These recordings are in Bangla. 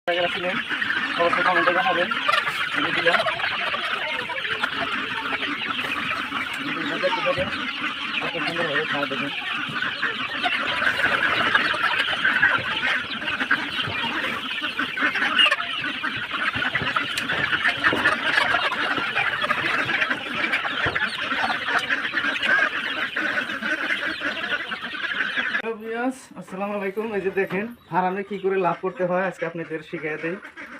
ছিলেন অবশ্যই কমেন্টে জানাবেন। দিলাম দেখতে দেখেন কত সুন্দরভাবে খাওয়া দেখেন। আসসালামু আলাইকুম। এই যে দেখেন ফার্মে কি করে লাভ করতে হয় আজকে আপনাদের শিখিয়ে দেই।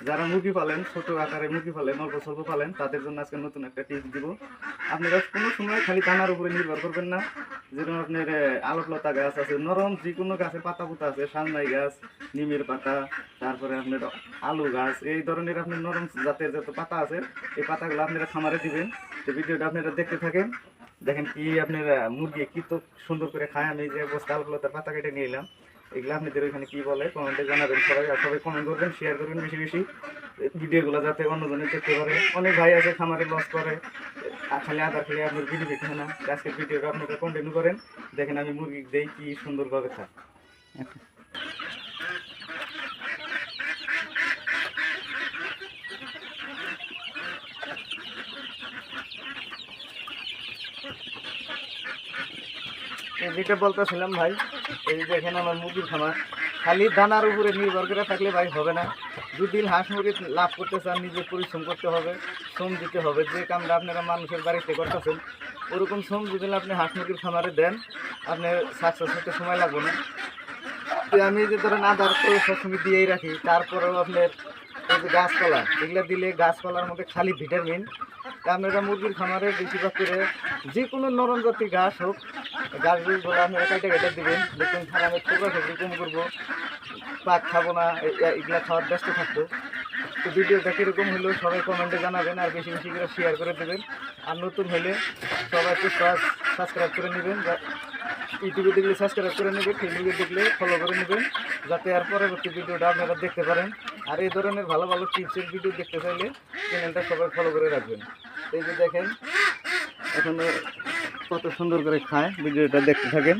যারা মুরগি পালেন, ছোট আকারে মুরগি পালেন, অল্প স্বল্প পালেন, তাদের জন্য আজকে নতুন একটা টিপস দিব। আপনারা কোনো সময় খালি দানার উপরে নির্ভর করবেন না। যেরকম আপনার আলোকলতা গাছ আছে, নরম যে কোনো গাছের পাতা পুতা আছে, সানমাই গাছ, নিমের পাতা, তারপরে আপনার আলু গাছ, এই ধরনের আপনার নরম জাতের যত পাতা আছে এই পাতাগুলো আপনারা খামারে দিবেন। তো ভিডিওটা আপনারা দেখতে থাকেন। দেখেন কি আপনার মুরগি কি তো সুন্দর করে খায়। আমি যে বস্তা আলুগুলোতার পাতা কেটে নিয়ে এলাম, এগুলো আপনাদের ওইখানে কী বলে কমেন্টে জানাবেন সবাই। আর সবাই কমেন্ট করবেন, শেয়ার করবেন বেশি বেশি ভিডিওগুলো, যাতে অন্যজনে দেখতে পারে। অনেক ভাই আছে খামারে লস করে, খালি আদার খেলে আপনার ভিডিও দেখে না। আজকের ভিডিওটা আপনারা কন্টিনিউ করেন। দেখেন আমি মুরগি দেই কি সুন্দরভাবে খায়। যেটা বলতেছিলাম ভাই, এই যে দেখেন আমার মুরগির খামার। খালি দানার উপরে নির্ভর করে থাকলে ভাই হবে না। যদি হাঁস মুরগি লাভ করতে চান, নিজে পরিশ্রম করতে হবে, শ্রম দিতে হবে। যে কামটা আপনারা মানুষের বাড়িতে করতেছেন, ওরকম শ্রম যদি আপনি হাঁস মুরগির খামারে দেন, আপনার সাকসেস হতে সময় লাগবে না। আমি যে ধরেন আদার তো সবসময় দিয়েই রাখি, তারপরেও আপনার এই যে গাছপালা, এগুলো দিলে গাছপালার মধ্যে খালি ভিটামিন। আপনারা মুরগির খামারে বেশিরভাগ করে যে কোনো নরম জাতীয় ঘাস হোক, গাছগুলো আপনারা কেটে কেটে দেবেন। দেখুন খারাপের ছোটো সবজি কম করবো, পাক খাবো না, এগুলা খাওয়ার ব্যস্ত থাকতো। তো ভিডিওটা কীরকম হলো সবাই কমেন্টে জানাবেন, আর বেশি বেশি করে শেয়ার করে দেবেন। আর নতুন হলে সবাই একটু সাবস্ক্রাইব করে নেবেন। ইউটিউবে দেখলে সাবস্ক্রাইব করে নেবেন, ফেসবুকে দেখলে ফলো করে নেবেন, যাতে আর পরবর্তী ভিডিওটা আপনারা দেখতে পারেন। আর এই ধরনের ভালো ভালো টিপসের ভিডিও দেখতে চাইলে চ্যানেলটা সবাই ফলো করে রাখবেন। এই যে দেখেন এখন কত সুন্দর করে খায়, ভিডিওটা দেখতে থাকেন।